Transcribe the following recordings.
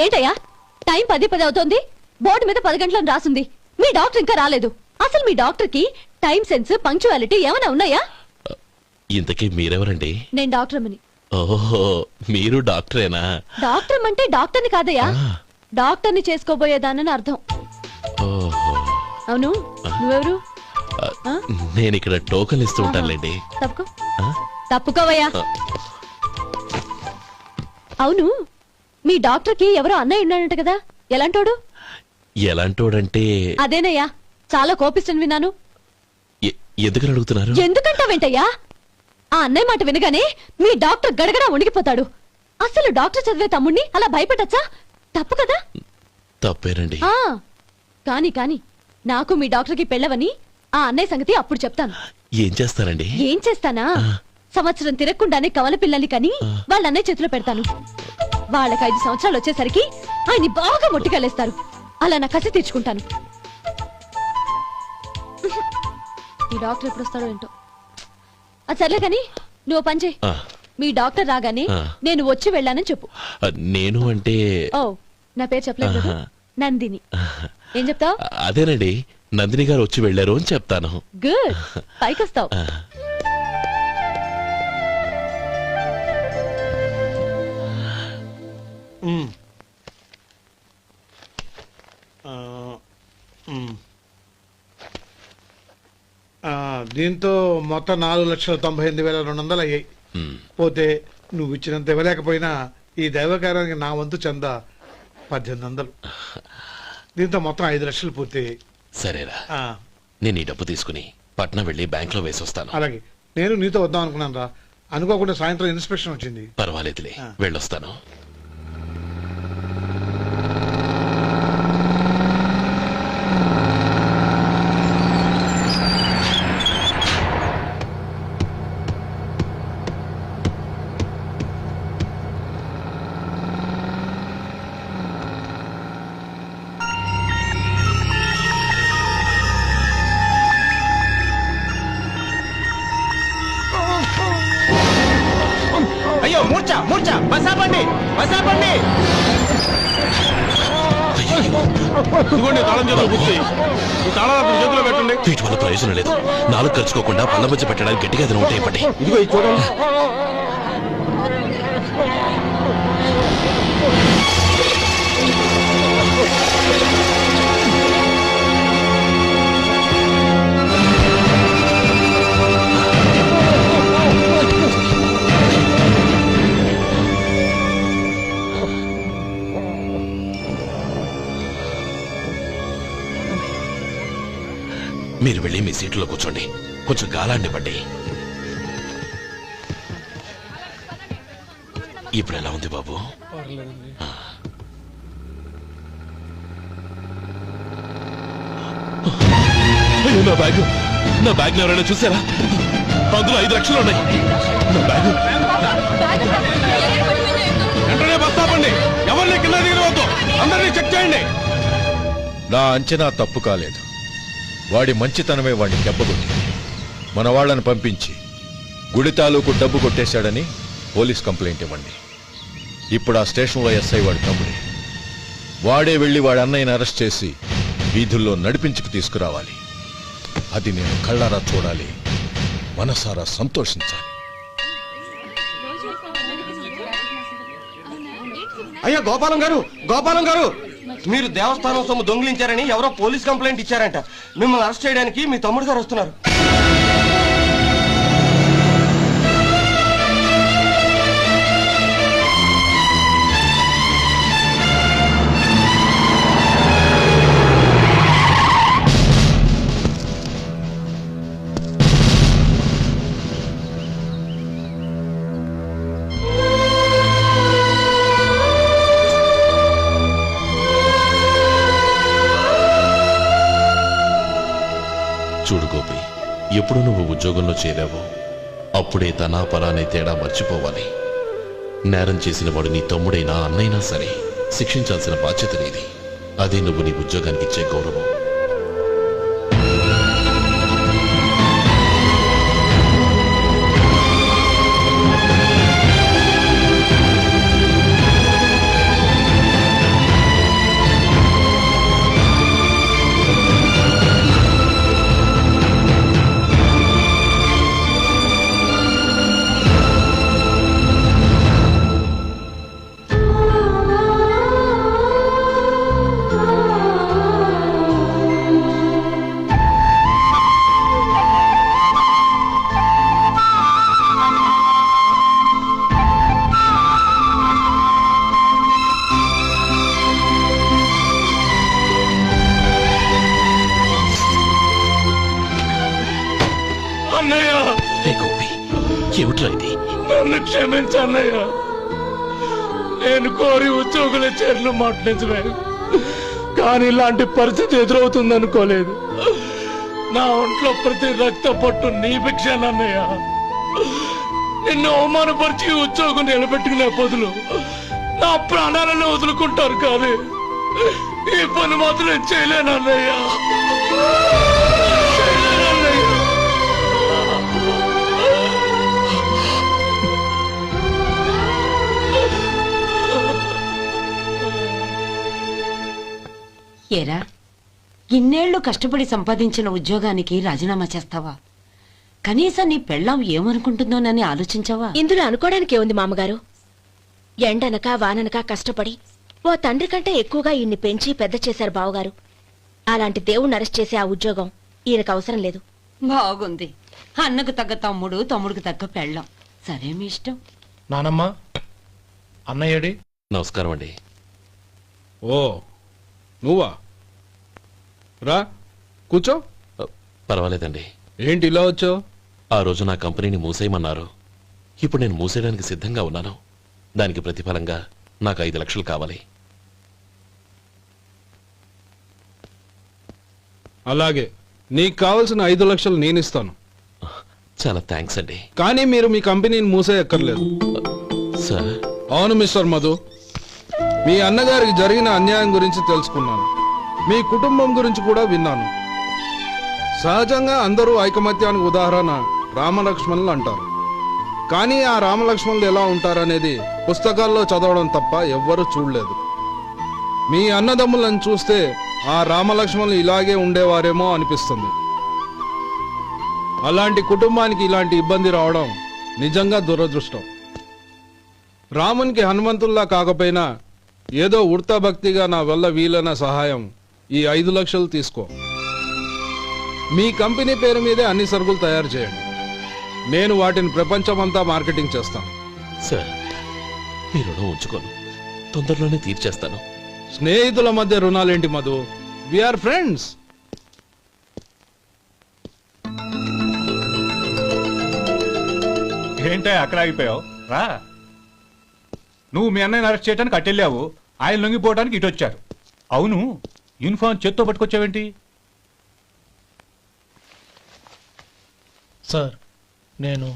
ఏంటయ్యా టైం 10:10 అవుతోంది. బోర్డు మీద 10 గంటలను రాసుంది. మీ డాక్టర్ ఇంకా రాలేదు. అసలు మీ డాక్టర్ కి టైం సెన్స్, పంక్చువాలిటీ ఏమైనా ఉన్నాయా? ఇంతకీ మీరెవరండి? నేను డాక్టర్ అమ్మని. ఓహో, మీరు డాక్టరేనా? డాక్టర్ అంటే డాక్టర్ని కాదయ్యా, డాక్టర్ని చేసుకోబోయేదానని అర్థం. ఓహో, అవును, నువ్వెవరు? నేను ఇక్కడ టోకన్ ఇస్తూ ఉంటానులేండి. తప్పుకో. తప్పుకోవయ్యా. అవును, మీ డాక్టర్ కి ఎవరో అన్నయ్య ఉన్నాడంట కదా, ఎలాంటోడు? ఎలాంటోడంటే అదేనయ్యా, చాలా కోపిస్తని విన్నాను. ఎందుకని అడుగుతున్నారు? ఎందుకంటావేంటయ్యా? ఆ అన్నయ్య మాట వినగానే మీ డాక్టర్ గడగడా వణికిపోతాడు. అసలు డాక్టర్ చదివే తమ్ముణ్ణి అలా భయపెట్టచ్చా? తప్పు కదా? తప్పేనండి. కాని కాని నాకు మీ డాక్టర్ కి పెళ్ళవని ఆ అన్నయ్య సంగతి అప్పుడు చెప్తాను. ఏం చేస్తారండి? ఏం చేస్తానా, సంవత్సరం తిరగకుండానే కవల పిల్లల్ని కని వాళ్ళ అన్నయ్య చేతిలో పెడతాను. వాళ్ళకి 5 సంవత్సరాలు వచ్చేసరికి ఆయన్ని బాగా మొట్టికెళ్ళేస్తారు. అలా నా కసి తీర్చుకుంటాను. ఈ డాక్టర్ ఎప్పుడు వస్తాడో ఏంటో. అది సర్లే కాని నువ్వు పని చేయి. మీ డాక్టర్ రాగానే నేను వచ్చి వెళ్ళానని చెప్పు. నేను అంటే ఓ, నా పేరు చెప్పలేదు కదా, నందిని. ఏం చెప్తావు? అదేనండి, నందిని గారు వచ్చి వెళ్ళారు అని చెప్తాను. గుడ్, పైకి వస్తావు. దీంతో మొత్తం 4,98,200 అయ్యాయి. పోతే నువ్వు ఇచ్చినంత ఇవ్వలేకపోయినా ఈ దైవకార్యానికి నా వంతు చందా 1800. దీంతో మొత్తం 5 లక్షలు పూర్తయ్యాయి. సరేరా, నేను ఈ డబ్బు తీసుకుని పట్నం వెళ్ళి బ్యాంక్ లో వేసి వస్తాను. అలాగే, నేను నీతో వద్దాం అనుకున్నాను రా, అనుకోకుండా సాయంత్రం ఇన్స్పెక్షన్ వచ్చింది. పర్వాలేదులే, వెళ్ళొస్తాను. అయ్యో, మూర్ఛ మూర్ఛ, బసాపండి బసాపండి. ఇదిగోండి తాళం చేతులు బుద్ధి, ఈ తాళాలు చేతిలో పెట్టండి. వీటి వల్ల ప్రయోజనం లేదు. 4 ఖర్చుకోకుండా పళ్ళ మధ్య పెట్టడానికి గట్టిగా ఏదైనా ఉంటే ఇవ్వండి. ఇదిగో ఇది చూడండి. మీరు వెళ్ళి మీ సీట్లో కూర్చోండి, కొంచెం గాలాన్ని పట్టి. ఇప్పుడు ఎలా ఉంది బాబు? నా బ్యాగ్, నా బ్యాగ్ ఎవరైనా చూసారా? అందులో 5 లక్షలు ఉన్నాయి. నా బ్యాగ్ వెంటనే బస్తాపండి, ఎవరిని కింద దిగవద్దు, అందరినీ చెక్ చేయండి. నా అంచనా తప్పు కాలేదు. వాడి మంచితనమే వాడిని దెబ్బకొట్టింది. మన వాళ్ళని పంపించి గుడి తాలూకు డబ్బు కొట్టేశాడని పోలీస్ కంప్లైంట్ ఇవ్వండి. ఇప్పుడు ఆ స్టేషన్లో ఎస్ఐ వాడి తమ్ముడే. వాడే వెళ్ళి వాడి అన్నయ్యని అరెస్ట్ చేసి వీధుల్లో నడిపించుకు తీసుకురావాలి. అది నేను కళ్ళారా చూడాలి, మనసారా సంతోషించాలి. అయ్యా గోపాలం గారు, గోపాలం గారు, మీరు దేవస్థానం సొమ్ము దొంగిలించారని ఎవరో పోలీస్ కంప్లైంట్ ఇచ్చారంట. మిమ్మల్ని అరెస్ట్ చేయడానికి మీ తమ్ముడు గారు వస్తున్నారు. చూడు గోపి, ఎప్పుడు నువ్వు ఉద్యోగంలో చేరావో అప్పుడే తనా పరానే తేడా మర్చిపోవాలి. నేరం చేసిన వాడు నీ తమ్ముడైనా అన్నైనా సరే శిక్షించాల్సిన బాధ్యత నీది. అదే నువ్వు నీ ఉద్యోగానికి ఇచ్చే గౌరవం. ఏమిట్రా ఇది? నన్ను క్షమించన్నయ్య. నేను కోరి ఉద్యోగుల చర్యలు మాట్లాడమే, కానీ ఇలాంటి పరిస్థితి ఎదురవుతుంది అనుకోలేదు. నా ఒంట్లో ప్రతి రక్త పట్టు నీ భిక్షానన్నయ్య. నిన్ను అవమానపరిచి ఉద్యోగం నిలబెట్టుకునే బదులు నా ప్రాణాలను వదులుకుంటారు, కానీ ఈ పని మాత్రం నేను చేయలేనన్నయ్య. చేయలేనన్నయ్య. ఏరా, ఇన్నేళ్లు కష్టపడి సంపాదించిన ఉద్యోగానికి రాజీనామా చేస్తావా? కనీసం నీ పెళ్ళాం ఏమనుకుంటుందోనని ఆలోచించావా? ఇందులో అనుకోవడానికి ఏముంది మామగారు? ఎండనక వాననక కష్టపడి ఓ తండ్రి కంటే ఎక్కువగా ఈయన్ని పెంచి పెద్ద చేశారు బావగారు. అలాంటి దేవుణ్ణి అరెస్ట్ చేసే ఆ ఉద్యోగం ఈయనకు అవసరం లేదు. బాగుంది. అన్నకు తగ్గ తమ్ముడు, తమ్ముడికి తగ్గ పెళ్ళాం. సరే, మీ ఇష్టం. నానమ్మ, అన్నయ్యడి. నమస్కారం అండి. ఓ, నువ్వా? రా, కూర్చో. పర్వాలేదండి. ఏంటి ఇలా వచ్చావు? ఆ రోజు నా కంపెనీని మూసేయమన్నారు. ఇప్పుడు నేను మూసేయడానికి సిద్ధంగా ఉన్నాను. దానికి ప్రతిఫలంగా నాకు 5 లక్షలు కావాలి. అలాగే, నీకు కావలసిన 5 లక్షలు నేను ఇస్తాను. చాలా థ్యాంక్స్ అండి. కానీ మీరు మీ కంపెనీని మూసేయక్కర్లేదు. సార్, అవును మిస్టర్ మధు, మీ అన్నగారికి జరిగిన అన్యాయం గురించి తెలుసుకున్నాను. మీ కుటుంబం గురించి కూడా విన్నాను. సహజంగా అందరూ ఐకమత్యానికి ఉదాహరణ రామలక్ష్మణులు అంటారు. కానీ ఆ రామలక్ష్మణులు ఎలా ఉంటారనేది పుస్తకాల్లో చదవడం తప్ప ఎవ్వరూ చూడలేదు. మీ అన్నదమ్ములను చూస్తే ఆ రామలక్ష్మణులు ఇలాగే ఉండేవారేమో అనిపిస్తుంది. అలాంటి కుటుంబానికి ఇలాంటి ఇబ్బంది రావడం నిజంగా దురదృష్టం. రామునికి హనుమంతుల్లా కాకపోయినా ఏదో ఉడతా భక్తిగా నా వల్ల వీలైన సహాయం ఈ 5 లక్షలు తీసుకో. మీ కంపెనీ పేరు మీదే అన్ని సరుకులు తయారు చేయండి. నేను వాటిని ప్రపంచమంతా మార్కెటింగ్ చేస్తాను. సార్, మీ రుణం ఉంచుకోను. తొందరలోనే తీర్చేస్తాను. స్నేహితుల మధ్య రుణాలేంటి మధు? We are friends. ఏంటో అక్కడ ఆగిపోయావు? రా. నువ్వు మీ అన్నయ్యని అరెస్ట్ చేయడానికి అట్టెళ్ళావు, ఆయన లొంగిపోవడానికి ఇటు వచ్చారు. అవును, యూనిఫామ్ చేత్తో పట్టుకొచ్చావేంటి? సార్, నేను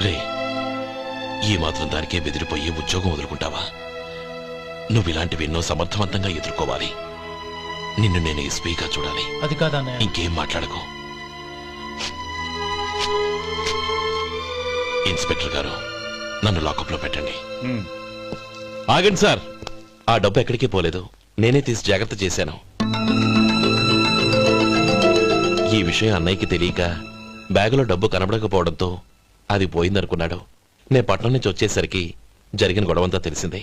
రే, ఈ మాత్రం దానికే బెదిరిపోయి ఉద్యోగం వదులుకుంటావా? నువ్వు ఇలాంటివి ఎన్నో సమర్థవంతంగా ఎదుర్కోవాలి. నిన్ను నేను ఎస్పీగా చూడాలి. అది కాదన్నయ్య. ఇంకేం మాట్లాడకు. ఇన్స్పెక్టర్ గారు, నన్ను లాకప్ లో పెట్టండి. ఆగండి సార్, ఆ డబ్బు ఎక్కడికి పోలేదు. నేనే తీసి జాగ్రత్త చేశాను. ఈ విషయం అన్నయ్యకి తెలియక బ్యాగులో డబ్బు కనబడకపోవడంతో అది పోయిందనుకున్నాడు. నేను పట్నం నుంచి వచ్చేసరికి జరిగిన గొడవంతా తెలిసిందే.